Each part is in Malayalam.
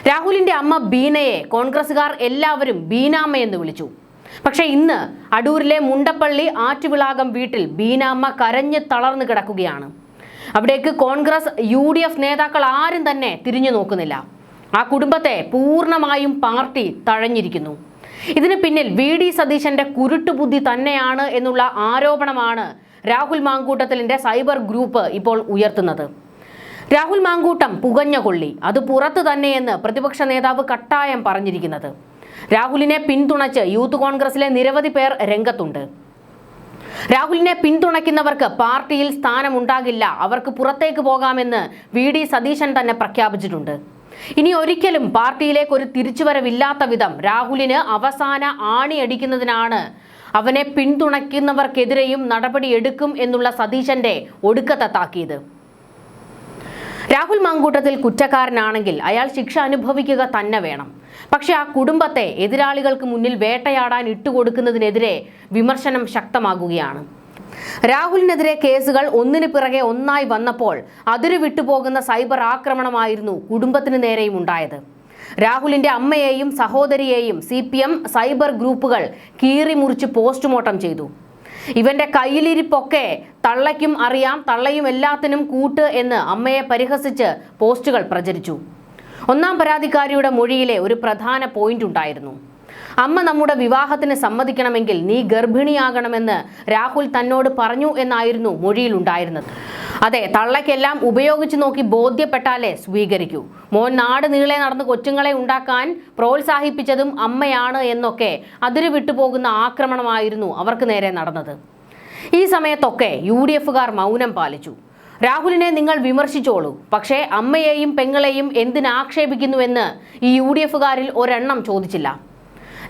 രാഹുലിന്റെ അമ്മ ബീനയെ കോൺഗ്രസുകാർ എല്ലാവരും ബീനാമ്മ എന്ന് വിളിച്ചു. പക്ഷേ ഇന്ന് അടൂരിലെ മുണ്ടപ്പള്ളി ആറ്റുവിളാകം വീട്ടിൽ ബീനാമ്മ കരഞ്ഞ് തളർന്നു കിടക്കുകയാണ്. അവിടേക്ക് കോൺഗ്രസ് UDF നേതാക്കൾ ആരും തന്നെ തിരിഞ്ഞു നോക്കുന്നില്ല. ആ കുടുംബത്തെ പൂർണ്ണമായും പാർട്ടി തഴഞ്ഞിരിക്കുന്നു. ഇതിന് പിന്നിൽ VD സതീശന്റെ കുരുട്ടുബുദ്ധി തന്നെയാണ് എന്നുള്ള ആരോപണമാണ് രാഹുൽ മാങ്കൂട്ടത്തിലിന്റെ സൈബർ ഗ്രൂപ്പ് ഇപ്പോൾ ഉയർത്തുന്നത്. രാഹുൽ മാങ്കൂട്ടം പുകഞ്ഞ കൊള്ളി, അത് പുറത്തു തന്നെയെന്ന് പ്രതിപക്ഷ നേതാവ് കട്ടായം പറഞ്ഞിരിക്കുന്നത്. രാഹുലിനെ പിന്തുണച്ച് യൂത്ത് കോൺഗ്രസിലെ നിരവധി പേർ രംഗത്തുണ്ട്. രാഹുലിനെ പിന്തുണയ്ക്കുന്നവർക്ക് പാർട്ടിയിൽ സ്ഥാനമുണ്ടാകില്ല, അവർക്ക് പുറത്തേക്ക് പോകാമെന്ന് VD സതീശൻ തന്നെ പ്രഖ്യാപിച്ചിട്ടുണ്ട്. ഇനി ഒരിക്കലും പാർട്ടിയിലേക്ക് ഒരു തിരിച്ചുവരവില്ലാത്ത വിധം രാഹുലിന് അവസാന ആണിയടിക്കുന്നതിനാണ് അവനെ പിന്തുണയ്ക്കുന്നവർക്കെതിരെയും നടപടിയെടുക്കും എന്നുള്ള സതീശന്റെ ഒടുക്കത്തെ താക്കീത്. രാഹുൽ മാങ്കൂട്ടത്തിൽ കുറ്റക്കാരനാണെങ്കിൽ അയാൾ ശിക്ഷ അനുഭവിക്കുക തന്നെ വേണം. പക്ഷെ ആ കുടുംബത്തെ എതിരാളികൾക്ക് മുന്നിൽ വേട്ടയാടാൻ ഇട്ടുകൊടുക്കുന്നതിനെതിരെ വിമർശനം ശക്തമാകുകയാണ്. രാഹുലിനെതിരെ കേസുകൾ ഒന്നിനു പിറകെ ഒന്നായി വന്നപ്പോൾ അതിരു വിട്ടുപോകുന്ന സൈബർ ആക്രമണമായിരുന്നു കുടുംബത്തിന് നേരെയും ഉണ്ടായത്. രാഹുലിന്റെ അമ്മയെയും സഹോദരിയെയും CPM സൈബർ ഗ്രൂപ്പുകൾ കീറി മുറിച്ച് പോസ്റ്റ്മോർട്ടം ചെയ്തു. ഇവന്റെ കയ്യിലിരിപ്പൊക്കെ തള്ളയ്ക്കും അറിയാം, തള്ളയും എല്ലാത്തിനും കൂട്ട് എന്ന് അമ്മയെ പരിഹസിച്ച് പോസ്റ്റുകൾ പ്രചരിച്ചു. ഒന്നാം പരാതിക്കാരിയുടെ മൊഴിയിലെ ഒരു പ്രധാന പോയിന്റ് ഉണ്ടായിരുന്നു. അമ്മ നമ്മുടെ വിവാഹത്തിന് സമ്മതിക്കണമെങ്കിൽ നീ ഗർഭിണിയാകണമെന്ന് രാഹുൽ തന്നോട് പറഞ്ഞു എന്നായിരുന്നു മൊഴിയിലുണ്ടായിരുന്നത്. അതെ, തള്ളയ്ക്കെല്ലാം ഉപയോഗിച്ചു നോക്കി ബോധ്യപ്പെട്ടാലേ സ്വീകരിക്കൂ. മോൻ നാട് നീളെ നടന്ന് കൊച്ചുങ്ങളെ ഉണ്ടാക്കാൻ പ്രോത്സാഹിപ്പിച്ചതും അമ്മയാണ് എന്നൊക്കെ അതിര് വിട്ടുപോകുന്ന ആക്രമണമായിരുന്നു അവർക്ക് നേരെ നടന്നത്. ഈ സമയത്തൊക്കെ UDFകാർ മൗനം പാലിച്ചു. രാഹുലിനെ നിങ്ങൾ വിമർശിച്ചോളൂ, പക്ഷേ അമ്മയെയും പെങ്ങളെയും എന്തിനാക്ഷേപിക്കുന്നുവെന്ന് ഈ UDFകാരിൽ ഒരെണ്ണം ചോദിച്ചില്ല.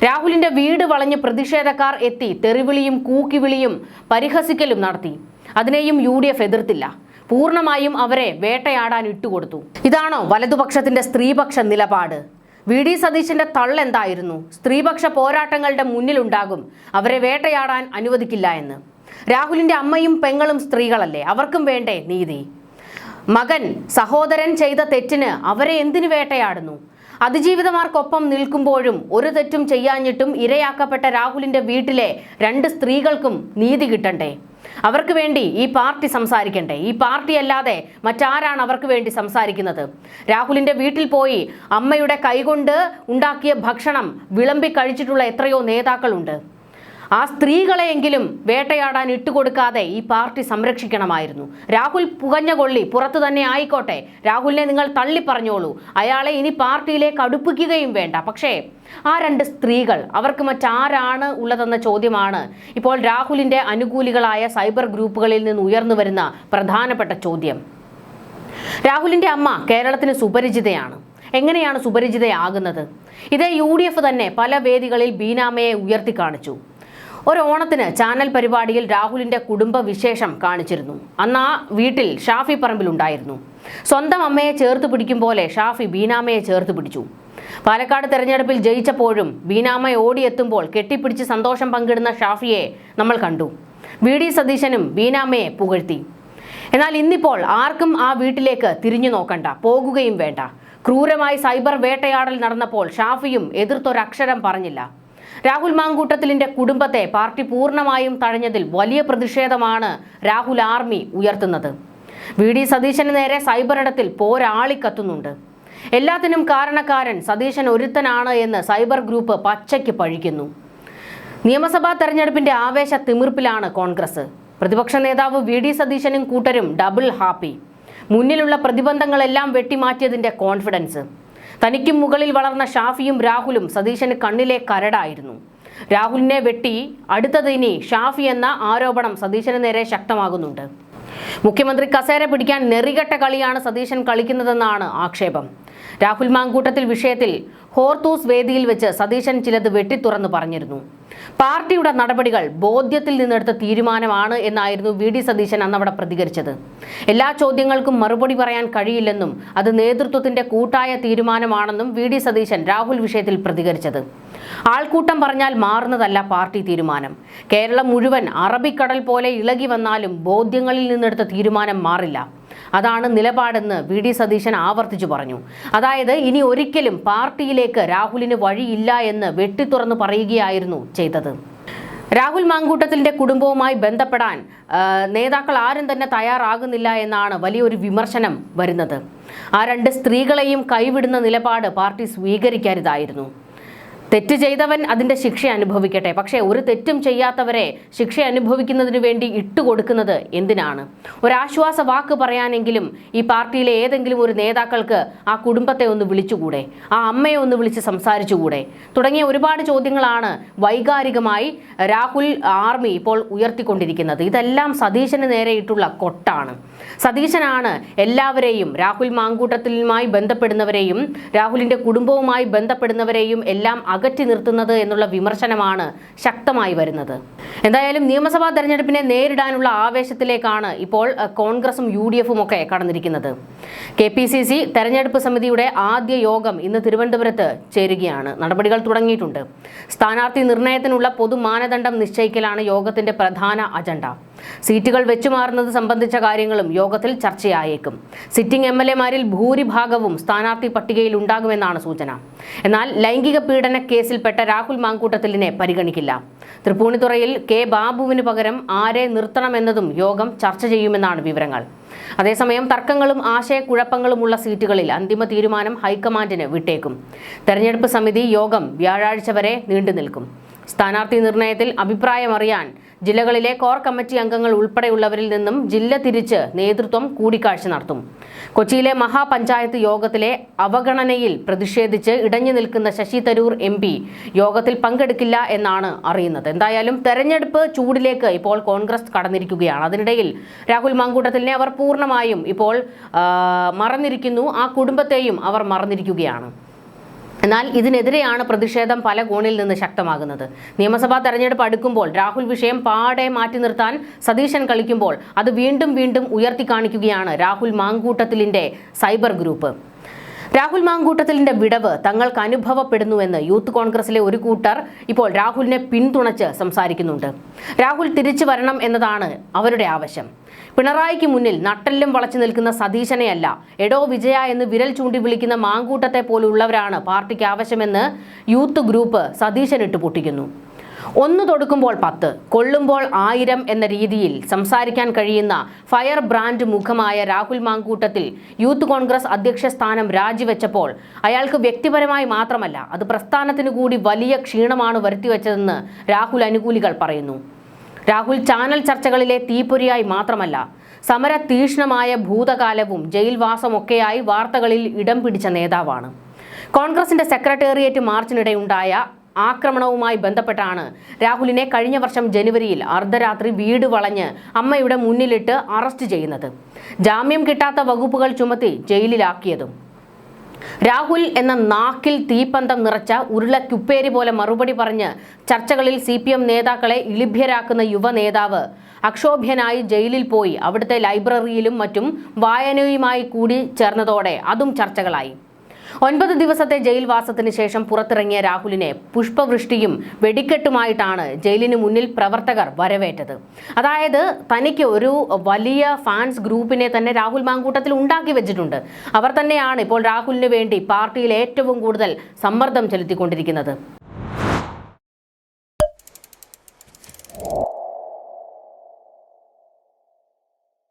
രാഹുലിന്റെ വീട് വളഞ്ഞ് പ്രതിഷേധക്കാർ എത്തി തെറിവിളിയും കൂക്കിവിളിയും പരിഹസിക്കലും നടത്തി. അതിനെയും UDF എതിർത്തില്ല. പൂർണ്ണമായും അവരെ വേട്ടയാടാൻ ഇട്ടുകൊടുത്തു. ഇതാണോ വലതുപക്ഷത്തിന്റെ സ്ത്രീപക്ഷ നിലപാട്? VD സതീശന്റെ തള്ളെന്തായിരുന്നു? സ്ത്രീപക്ഷ പോരാട്ടങ്ങളുടെ മുന്നിലുണ്ടാകും, അവരെ വേട്ടയാടാൻ അനുവദിക്കില്ല എന്ന്. രാഹുലിന്റെ അമ്മയും പെങ്ങളും സ്ത്രീകളല്ലേ, അവർക്കും വേണ്ടേ നീതി? മകൻ സഹോദരൻ ചെയ്ത തെറ്റിന് അവരെ എന്തിനു വേട്ടയാടുന്നു? അതിജീവിതമാർക്കൊപ്പം നിൽക്കുമ്പോഴും ഒരു തെറ്റും ചെയ്യാഞ്ഞിട്ടും ഇരയാക്കപ്പെട്ട രാഹുലിന്റെ വീട്ടിലെ 2 സ്ത്രീകൾക്കും നീതി കിട്ടണ്ടേ? അവർക്ക് വേണ്ടി ഈ പാർട്ടി സംസാരിക്കണ്ടേ? ഈ പാർട്ടി അല്ലാതെ മറ്റാരാണ് അവർക്ക് വേണ്ടി സംസാരിക്കുന്നത്? രാഹുലിന്റെ വീട്ടിൽ പോയി അമ്മയുടെ കൈകൊണ്ട് ഉണ്ടാക്കിയ ഭക്ഷണം വിളമ്പി കഴിച്ചിട്ടുള്ള എത്രയോ നേതാക്കളുണ്ട്. ആ സ്ത്രീകളെയെങ്കിലും വേട്ടയാടാൻ ഇട്ടുകൊടുക്കാതെ ഈ പാർട്ടി സംരക്ഷിക്കണമായിരുന്നു. രാഹുൽ പുകഞ്ഞ കൊള്ളി പുറത്തു തന്നെ ആയിക്കോട്ടെ, രാഹുലിനെ നിങ്ങൾ തള്ളിപ്പറഞ്ഞോളൂ, അയാളെ ഇനി പാർട്ടിയിലേക്ക് അടുപ്പിക്കുകയും വേണ്ട. പക്ഷേ ആ 2 സ്ത്രീകൾ, അവർക്ക് മറ്റാരാണ് ഉള്ളതെന്ന ചോദ്യമാണ് ഇപ്പോൾ രാഹുലിന്റെ അനുകൂലികളായ സൈബർ ഗ്രൂപ്പുകളിൽ നിന്ന് ഉയർന്നു വരുന്ന പ്രധാനപ്പെട്ട ചോദ്യം. രാഹുലിന്റെ അമ്മ കേരളത്തിന് സുപരിചിതയാണ്. എങ്ങനെയാണ് സുപരിചിതയാകുന്നത്? ഇതേ UDF തന്നെ പല വേദികളിൽ ബീനാമ്മയെ ഉയർത്തി കാണിച്ചു. ഒരു ഓണത്തിന് ചാനൽ പരിപാടിയിൽ രാഹുലിന്റെ കുടുംബ വിശേഷം കാണിച്ചിരുന്നു. അന്ന് ആ വീട്ടിൽ ഷാഫി പറമ്പിലുണ്ടായിരുന്നു. സ്വന്തം അമ്മയെ ചേർത്ത് പിടിക്കും പോലെ ഷാഫി ബീനാമ്മയെ ചേർത്ത് പിടിച്ചു. പാലക്കാട് തെരഞ്ഞെടുപ്പിൽ ജയിച്ചപ്പോഴും ബീനാമ്മ ഓടിയെത്തുമ്പോൾ കെട്ടിപ്പിടിച്ച് സന്തോഷം പങ്കിടുന്ന ഷാഫിയെ നമ്മൾ കണ്ടു. VD സതീശനും ബീനാമ്മയെ പുകഴ്ത്തി. എന്നാൽ ഇന്നിപ്പോൾ ആർക്കും ആ വീട്ടിലേക്ക് തിരിഞ്ഞു നോക്കണ്ട, പോകുകയും വേണ്ട. ക്രൂരമായി സൈബർ വേട്ടയാടൽ നടന്നപ്പോൾ ഷാഫിയും എതിർത്തൊരക്ഷരം പറഞ്ഞില്ല. രാഹുൽ മാങ്കൂട്ടത്തിലിന്റെ കുടുംബത്തെ പാർട്ടി പൂർണ്ണമായും തഴഞ്ഞതിൽ വലിയ പ്രതിഷേധമാണ് രാഹുൽ ആർമി ഉയർത്തുന്നത്. VD സതീശന് നേരെ സൈബർ ഇടത്തിൽ പോരാളിക്കത്തുന്നുണ്ട്. എല്ലാത്തിനും കാരണക്കാരൻ സതീശൻ ഒരുത്തനാണ് എന്ന് സൈബർ ഗ്രൂപ്പ് പച്ചയ്ക്ക് പഴിക്കുന്നു. നിയമസഭാ തെരഞ്ഞെടുപ്പിന്റെ ആവേശ തിമിർപ്പിലാണ് കോൺഗ്രസ്. പ്രതിപക്ഷ നേതാവ് VD സതീശനും കൂട്ടരും ഡബിൾ ഹാപ്പി. മുന്നിലുള്ള പ്രതിബന്ധങ്ങളെല്ലാം വെട്ടിമാറ്റിയതിന്റെ കോൺഫിഡൻസ്. തനിക്കും മുകളിൽ വളർന്ന ഷാഫിയും രാഹുലും സതീശന് കണ്ണിലെ കരടായിരുന്നു. രാഹുലിനെ വെട്ടി അടുത്തത് ഇനി ഷാഫി എന്ന ആരോപണം സതീശന് നേരെ ശക്തമാകുന്നുണ്ട്. മുഖ്യമന്ത്രി കസേര പിടിക്കാൻ നെറികെട്ട കളിയാണ് സതീശൻ കളിക്കുന്നതെന്നാണ് ആക്ഷേപം. രാഹുൽ മാങ്കൂട്ടത്തിൽ വിഷയത്തിൽ ഹോർത്തൂസ് വേദിയിൽ വെച്ച് സതീശൻ ചിലത് വെട്ടിത്തുറന്ന് പറഞ്ഞിരുന്നു. പാർട്ടിയുടെ നടപടികൾ ബോധ്യത്തിൽ നിന്നെടുത്ത തീരുമാനമാണ് എന്നായിരുന്നു VD സതീശൻ അന്നവിടെ പ്രതികരിച്ചത്. എല്ലാ ചോദ്യങ്ങൾക്കും മറുപടി പറയാൻ കഴിയില്ലെന്നും അത് നേതൃത്വത്തിന്റെ കൂട്ടായ തീരുമാനമാണെന്നും VD സതീശൻ രാഹുൽ വിഷയത്തിൽ പ്രതികരിച്ചത്. ആൾക്കൂട്ടം പറഞ്ഞാൽ മാറുന്നതല്ല പാർട്ടി തീരുമാനം. കേരളം മുഴുവൻ അറബിക്കടൽ പോലെ ഇളകി വന്നാലും ബോധ്യങ്ങളിൽ നിന്നെടുത്ത തീരുമാനം മാറില്ല. അതാണ് നിലപാടെന്ന് വി.ഡി. സതീശൻ ആവർത്തിച്ചു പറഞ്ഞു. അതായത് ഇനി ഒരിക്കലും പാർട്ടിയിലേക്ക് രാഹുലിന് വഴിയില്ല എന്ന് വെട്ടിത്തുറന്ന് പറയുകയായിരുന്നു ചെയ്തത്. രാഹുൽ മാങ്കൂട്ടത്തിലിന്റെ കുടുംബവുമായി ബന്ധപ്പെടാൻ നേതാക്കൾ ആരും തന്നെ തയ്യാറാകുന്നില്ല എന്നാണ് വലിയൊരു വിമർശനം വരുന്നത്. ആ രണ്ട് സ്ത്രീകളെയും കൈവിടുന്ന നിലപാട് പാർട്ടി സ്വീകരിക്കരുതായിരുന്നു. തെറ്റ് ചെയ്തവൻ അതിൻ്റെ ശിക്ഷ അനുഭവിക്കട്ടെ. പക്ഷേ ഒരു തെറ്റും ചെയ്യാത്തവരെ ശിക്ഷ അനുഭവിക്കുന്നതിന് വേണ്ടി ഇട്ടുകൊടുക്കുന്നത് എന്തിനാണ്? ഒരാശ്വാസ വാക്ക് പറയാനെങ്കിലും ഈ പാർട്ടിയിലെ ഏതെങ്കിലും ഒരു നേതാക്കൾക്ക് ആ കുടുംബത്തെ ഒന്ന് വിളിച്ചുകൂടെ? ആ അമ്മയെ ഒന്ന് വിളിച്ച് സംസാരിച്ചുകൂടെ? തുടങ്ങിയ ഒരുപാട് ചോദ്യങ്ങളാണ് വൈകാരികമായി രാഹുൽ ആർമി ഇപ്പോൾ ഉയർത്തിക്കൊണ്ടിരിക്കുന്നത്. ഇതെല്ലാം സതീശന് നേരെയിട്ടുള്ള കൊട്ടാണ്. സതീശനാണ് എല്ലാവരെയും, രാഹുൽ മാങ്കൂട്ടത്തിലുമായി ബന്ധപ്പെടുന്നവരെയും രാഹുലിന്റെ കുടുംബവുമായി ബന്ധപ്പെടുന്നവരെയും എല്ലാം അകറ്റി നിർത്തുന്നത് എന്നുള്ള വിമർശനമാണ് ശക്തമായി വരുന്നത്. എന്തായാലും നിയമസഭാ തെരഞ്ഞെടുപ്പിനെ നേരിടാനുള്ള ആവേശത്തിലേക്കാണ് ഇപ്പോൾ കോൺഗ്രസും UDF-ഉം ഒക്കെ കടന്നിരിക്കുന്നത്. KPCC തെരഞ്ഞെടുപ്പ് സമിതിയുടെ ആദ്യ യോഗം ഇന്ന് തിരുവനന്തപുരത്ത് ചേരുകയാണ്. നടപടികൾ തുടങ്ങിയിട്ടുണ്ട്. സ്ഥാനാർത്ഥി നിർണയത്തിനുള്ള പൊതുമാനദണ്ഡം നിശ്ചയിക്കലാണ് യോഗത്തിന്റെ പ്രധാന അജണ്ട. സീറ്റുകൾ വെച്ചുമാറുന്നത് സംബന്ധിച്ച കാര്യങ്ങളും യോഗത്തിൽ ചർച്ചയായേക്കും. സിറ്റിംഗ് MLA-മാരിൽ ഭൂരിഭാഗവും സ്ഥാനാർത്ഥി പട്ടികയിൽ ഉണ്ടാകുമെന്നാണ് സൂചന. എന്നാൽ ലൈംഗിക പീഡന കേസിൽപ്പെട്ട രാഹുൽ മാങ്കൂട്ടത്തിലിനെ പരിഗണിക്കില്ല. തൃപ്പൂണിത്തുറയിൽ K. ബാബുവിന് പകരം ആരെ നിർത്തണമെന്നതും യോഗം ചർച്ച ചെയ്യുമെന്നാണ് വിവരങ്ങൾ. അതേസമയം തർക്കങ്ങളും ആശയക്കുഴപ്പങ്ങളുമുള്ള സീറ്റുകളിൽ അന്തിമ തീരുമാനം ഹൈക്കമാൻഡിന് വിട്ടേക്കും. തെരഞ്ഞെടുപ്പ് സമിതി യോഗം വ്യാഴാഴ്ച വരെ നീണ്ടുനിൽക്കും. സ്ഥാനാർത്ഥി നിർണയത്തിൽ അഭിപ്രായമറിയാൻ ജില്ലകളിലെ കോർ കമ്മിറ്റി അംഗങ്ങൾ ഉൾപ്പെടെയുള്ളവരിൽ നിന്നും ജില്ല തിരിച്ച് നേതൃത്വം കൂടിക്കാഴ്ച നടത്തും. കൊച്ചിയിലെ മഹാപഞ്ചായത്ത് യോഗത്തിലെ അവഗണനയിൽ പ്രതിഷേധിച്ച് ഇടഞ്ഞു നിൽക്കുന്ന ശശി തരൂർ MP യോഗത്തിൽ പങ്കെടുക്കില്ല എന്നാണ് അറിയുന്നത്. എന്തായാലും തെരഞ്ഞെടുപ്പ് ചൂടിലേക്ക് ഇപ്പോൾ കോൺഗ്രസ് കടന്നിരിക്കുകയാണ്. അതിനിടയിൽ രാഹുൽ മാങ്കൂട്ടത്തിലിനെ അവർ പൂർണ്ണമായും ഇപ്പോൾ മറന്നിരിക്കുന്നു. ആ കുടുംബത്തെയും അവർ മറന്നിരിക്കുകയാണ്. എന്നാൽ ഇതിനെതിരെയാണ് പ്രതിഷേധം പല കോണിൽ നിന്ന് ശക്തമാകുന്നത്. നിയമസഭാ തെരഞ്ഞെടുപ്പ് അടുക്കുമ്പോൾ രാഹുൽ വിഷയം പാടെ മാറ്റി നിർത്താൻ സതീശൻ കളിക്കുമ്പോൾ അത് വീണ്ടും വീണ്ടും ഉയർത്തി കാണിക്കുകയാണ് രാഹുൽ മാങ്കൂട്ടത്തിലിന്റെ സൈബർ ഗ്രൂപ്പ്. രാഹുൽ മാങ്കൂട്ടത്തിലിന്റെ വിടവ് തങ്ങൾക്ക് അനുഭവപ്പെടുന്നുവെന്ന് യൂത്ത് കോൺഗ്രസിലെ ഒരു കൂട്ടർ ഇപ്പോൾ രാഹുലിനെ പിന്തുണച്ച് സംസാരിക്കുന്നുണ്ട്. രാഹുൽ തിരിച്ചു വരണം എന്നതാണ് അവരുടെ ആവശ്യം. പിണറായിക്ക് മുന്നിൽ നട്ടെല്ലും വളച്ചു നിൽക്കുന്ന സതീശനെയല്ല, എടോ വിജയ എന്ന് വിരൽ ചൂണ്ടി വിളിക്കുന്ന മാങ്കൂട്ടത്തെ പോലുള്ളവരാണ് പാർട്ടിക്ക് ആവശ്യമെന്ന് യൂത്ത് ഗ്രൂപ്പ് സതീശനിട്ട് പൊട്ടിക്കുന്നു. ഒന്ന് തൊടുക്കുമ്പോൾ 10, കൊള്ളുമ്പോൾ 1000 എന്ന രീതിയിൽ സംസാരിക്കാൻ കഴിയുന്ന ഫയർ ബ്രാൻഡ് മുഖമായ രാഹുൽ മാങ്കൂട്ടത്തിൽ യൂത്ത് കോൺഗ്രസ് അധ്യക്ഷ സ്ഥാനം രാജിവെച്ചപ്പോൾ അയാൾക്ക് വ്യക്തിപരമായി മാത്രമല്ല, അത് പ്രസ്ഥാനത്തിന് കൂടി വലിയ ക്ഷീണമാണ് വരുത്തിവെച്ചതെന്ന് രാഹുൽ അനുകൂലികൾ പറയുന്നു. രാഹുൽ ചാനൽ ചർച്ചകളിലെ തീപ്പൊരിയായി മാത്രമല്ല, സമര തീക്ഷ്ണമായ ഭൂതകാലവും ജയിൽവാസമൊക്കെയായി വാർത്തകളിൽ ഇടം പിടിച്ച നേതാവാണ്. കോൺഗ്രസിന്റെ സെക്രട്ടേറിയറ്റ് മാർച്ചിനിടെയുണ്ടായ ആക്രമണവുമായി ബന്ധപ്പെട്ടാണ് രാഹുലിനെ കഴിഞ്ഞ വർഷം ജനുവരിയിൽ അർദ്ധരാത്രി വീട് വളഞ്ഞ് അമ്മയുടെ മുന്നിലിട്ട് അറസ്റ്റ് ചെയ്യുന്നത്, ജാമ്യം കിട്ടാത്ത വകുപ്പുകൾ ചുമത്തി ജയിലിലാക്കിയതും. രാഹുൽ എന്ന നാക്കിൽ തീപ്പന്തം നിറച്ച ഉരുളക്കുപ്പേരി പോലെ മറുപടി പറഞ്ഞ് ചർച്ചകളിൽ CPM നേതാക്കളെ ഇളിഭ്യരാക്കുന്ന യുവ നേതാവ് അക്ഷോഭ്യനായി ജയിലിൽ പോയി അവിടുത്തെ ലൈബ്രറിയിലും മറ്റും വായനയുമായി കൂടി ചേർന്നതോടെ അതും ചർച്ചകളായി. 9 ദിവസത്തെ ജയിൽവാസത്തിന് ശേഷം പുറത്തിറങ്ങിയ രാഹുലിനെ പുഷ്പവൃഷ്ടിയും വെടിക്കെട്ടുമായിട്ടാണ് ജയിലിന് മുന്നിൽ പ്രവർത്തകർ വരവേറ്റത്. അതായത് തനിക്ക് ഒരു വലിയ ഫാൻസ് ഗ്രൂപ്പിനെ തന്നെ രാഹുൽ മാങ്കൂട്ടത്തിൽ ഉണ്ടാക്കി വെച്ചിട്ടുണ്ട്. അവർ തന്നെയാണ് ഇപ്പോൾ രാഹുലിന് വേണ്ടി പാർട്ടിയിൽ ഏറ്റവും കൂടുതൽ സമ്മർദ്ദം ചെലുത്തിക്കൊണ്ടിരിക്കുന്നത്.